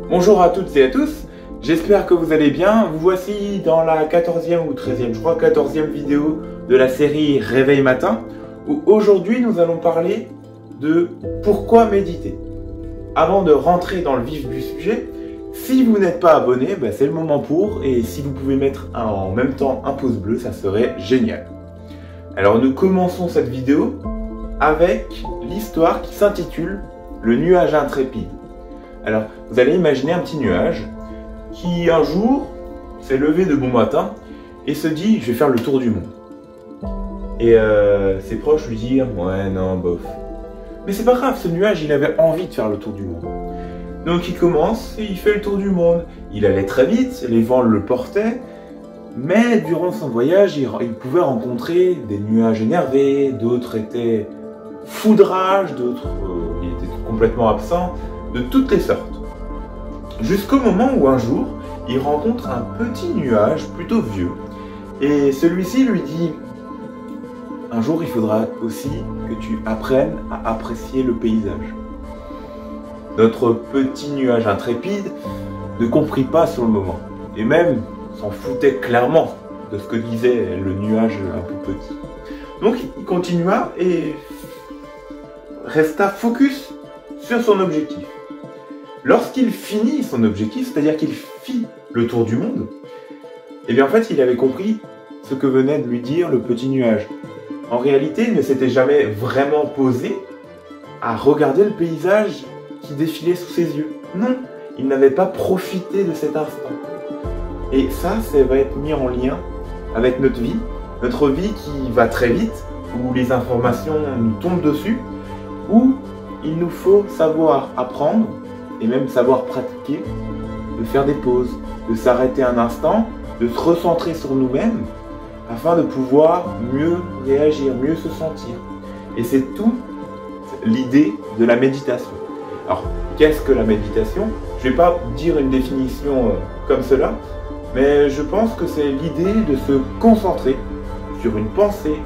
Bonjour à toutes et à tous, j'espère que vous allez bien. Vous voici dans la 14e ou 13e, je crois 14e vidéo de la série Réveil Matin, où aujourd'hui nous allons parler de pourquoi méditer. Avant de rentrer dans le vif du sujet, si vous n'êtes pas abonné, c'est le moment pour, et si vous pouvez mettre en même temps un pouce bleu, ça serait génial. Alors nous commençons cette vidéo avec l'histoire qui s'intitule « Le nuage intrépide ». Alors, vous allez imaginer un petit nuage qui, un jour, s'est levé de bon matin et se dit « je vais faire le tour du monde ». Et ses proches lui disent « ouais, non, bof ». Mais c'est pas grave, ce nuage, il avait envie de faire le tour du monde. Donc il commence et il fait le tour du monde. Il allait très vite, les vents le portaient, mais durant son voyage, il pouvait rencontrer des nuages énervés, d'autres étaient foudrages, d'autres il était complètement absent, de toutes les sortes. Jusqu'au moment où un jour, il rencontre un petit nuage plutôt vieux, et celui-ci lui dit « Un jour, il faudra aussi que tu apprennes à apprécier le paysage. » Notre petit nuage intrépide ne comprit pas sur le moment, et même s'en foutait clairement de ce que disait le nuage un peu petit. Donc il continua et resta focus sur son objectif. Lorsqu'il finit son objectif, c'est-à-dire qu'il fit le tour du monde, eh bien en fait il avait compris ce que venait de lui dire le petit nuage. En réalité, il ne s'était jamais vraiment posé à regarder le paysage qui défilait sous ses yeux. Non, il n'avait pas profité de cet instant. Et ça va être mis en lien avec notre vie qui va très vite, où les informations nous tombent dessus, où il nous faut savoir apprendre et même savoir pratiquer, de faire des pauses, de s'arrêter un instant, de se recentrer sur nous-mêmes afin de pouvoir mieux réagir, mieux se sentir. Et c'est tout l'idée de la méditation. Alors, qu'est-ce que la méditation? Je ne vais pas dire une définition comme cela, mais je pense que c'est l'idée de se concentrer sur une pensée,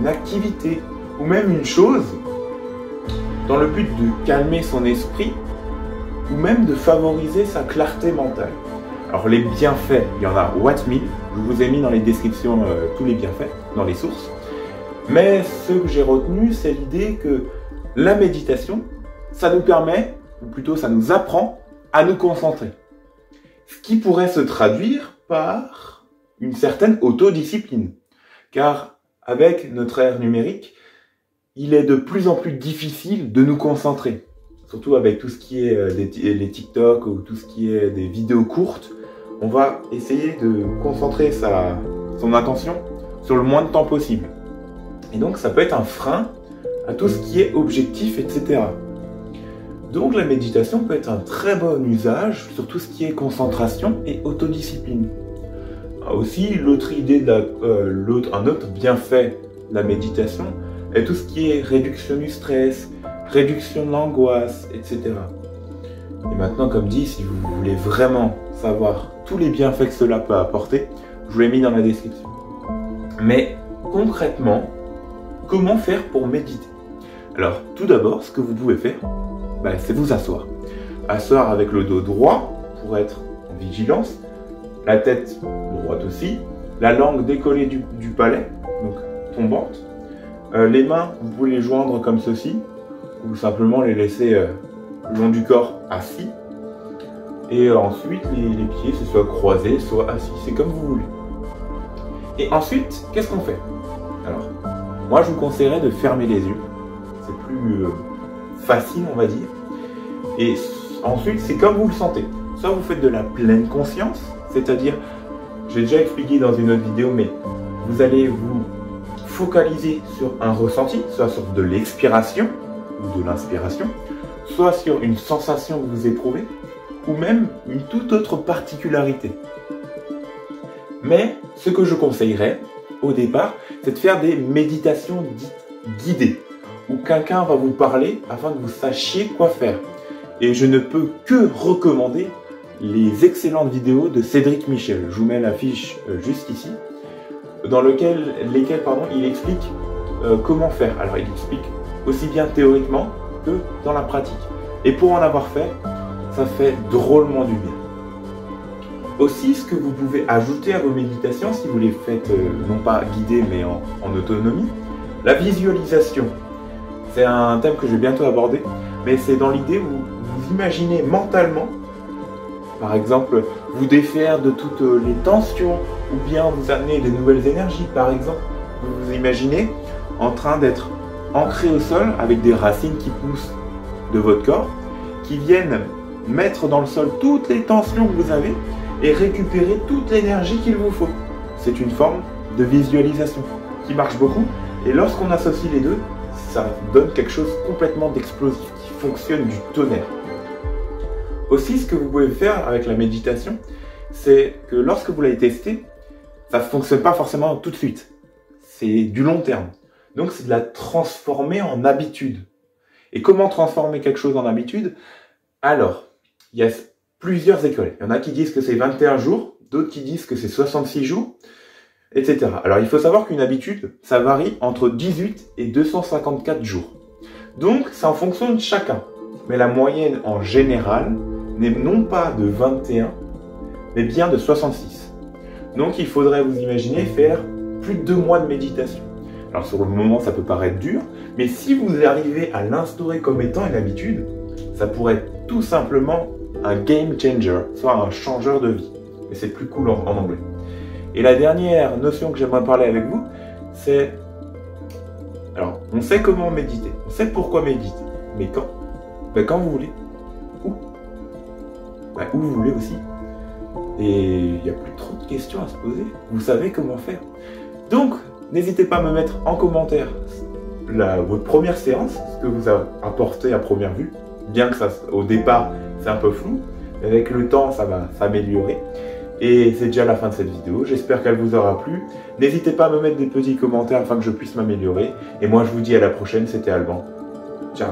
une activité ou même une chose dans le but de calmer son esprit ou même de favoriser sa clarté mentale. Alors les bienfaits, il y en a what mille, je vous ai mis dans les descriptions tous les bienfaits, dans les sources, mais ce que j'ai retenu, c'est l'idée que la méditation, ça nous permet, ou plutôt ça nous apprend à nous concentrer. Ce qui pourrait se traduire par une certaine autodiscipline, car avec notre ère numérique, il est de plus en plus difficile de nous concentrer. Surtout avec tout ce qui est les TikTok ou tout ce qui est des vidéos courtes, on va essayer de concentrer son attention sur le moins de temps possible. Et donc ça peut être un frein à tout ce qui est objectif, etc. Donc la méditation peut être un très bon usage sur tout ce qui est concentration et autodiscipline. Aussi, l'autre idée, un autre bienfait de la méditation est tout ce qui est réduction du stress, réduction de l'angoisse, etc. Et maintenant, comme dit, si vous voulez vraiment savoir tous les bienfaits que cela peut apporter, je vous l'ai mis dans la description. Mais concrètement, comment faire pour méditer? Alors, tout d'abord, ce que vous pouvez faire, c'est vous asseoir. Asseoir avec le dos droit pour être en vigilance, la tête droite aussi, la langue décollée du palais, donc tombante. Les mains, vous pouvez les joindre comme ceci, ou simplement les laisser le long du corps assis. Et ensuite, les pieds, c'est soit croisés, soit assis. C'est comme vous voulez. Et ensuite, qu'est-ce qu'on fait? Alors, moi, je vous conseillerais de fermer les yeux. C'est plus facile, on va dire. Et ensuite, c'est comme vous le sentez. Soit vous faites de la pleine conscience, c'est-à-dire, j'ai déjà expliqué dans une autre vidéo, mais vous allez vous focaliser sur un ressenti, soit sur de l'expiration ou de l'inspiration, soit sur une sensation que vous éprouvez, ou même une toute autre particularité. Mais ce que je conseillerais au départ, c'est de faire des méditations dites guidées, où quelqu'un va vous parler afin que vous sachiez quoi faire. Et je ne peux que recommander les excellentes vidéos de Cédric Michel. Je vous mets l'affiche juste ici, dans lesquelles il explique comment faire. Alors il explique aussi bien théoriquement que dans la pratique. Et pour en avoir fait, ça fait drôlement du bien. Aussi, ce que vous pouvez ajouter à vos méditations, si vous les faites non pas guidées mais en autonomie, la visualisation. C'est un thème que je vais bientôt aborder, mais c'est dans l'idée où vous imaginez mentalement, par exemple, vous défaire de toutes les tensions, ou bien vous amener de nouvelles énergies, par exemple. Vous vous imaginez en train d'être ancré au sol avec des racines qui poussent de votre corps, qui viennent mettre dans le sol toutes les tensions que vous avez et récupérer toute l'énergie qu'il vous faut. C'est une forme de visualisation qui marche beaucoup, et lorsqu'on associe les deux, ça donne quelque chose complètement d'explosif, qui fonctionne du tonnerre. Aussi, ce que vous pouvez faire avec la méditation, c'est que lorsque vous l'avez testé, ça ne fonctionne pas forcément tout de suite. C'est du long terme. Donc, c'est de la transformer en habitude. Et comment transformer quelque chose en habitude? Alors, il y a plusieurs écoles. Il y en a qui disent que c'est 21 jours, d'autres qui disent que c'est 66 jours, etc. Alors, il faut savoir qu'une habitude, ça varie entre 18 et 254 jours. Donc, c'est en fonction de chacun. Mais la moyenne, en général, n'est non pas de 21, mais bien de 66. Donc, il faudrait vous imaginer faire plus de 2 mois de méditation. Alors, sur le moment, ça peut paraître dur, mais si vous arrivez à l'instaurer comme étant une habitude, ça pourrait être tout simplement un game changer, soit un changeur de vie. Et c'est plus cool en anglais. Et la dernière notion que j'aimerais parler avec vous, c'est... Alors, on sait comment méditer, on sait pourquoi méditer, mais quand? Ben, quand vous voulez. Où? Ben, où vous voulez aussi. Et il n'y a plus trop de questions à se poser. Vous savez comment faire. Donc, n'hésitez pas à me mettre en commentaire votre première séance, ce que vous a apporté à première vue, bien que ça, au départ, c'est un peu flou. Mais avec le temps, ça va s'améliorer. Et c'est déjà la fin de cette vidéo. J'espère qu'elle vous aura plu. N'hésitez pas à me mettre des petits commentaires afin que je puisse m'améliorer. Et moi, je vous dis à la prochaine. C'était Alban. Ciao.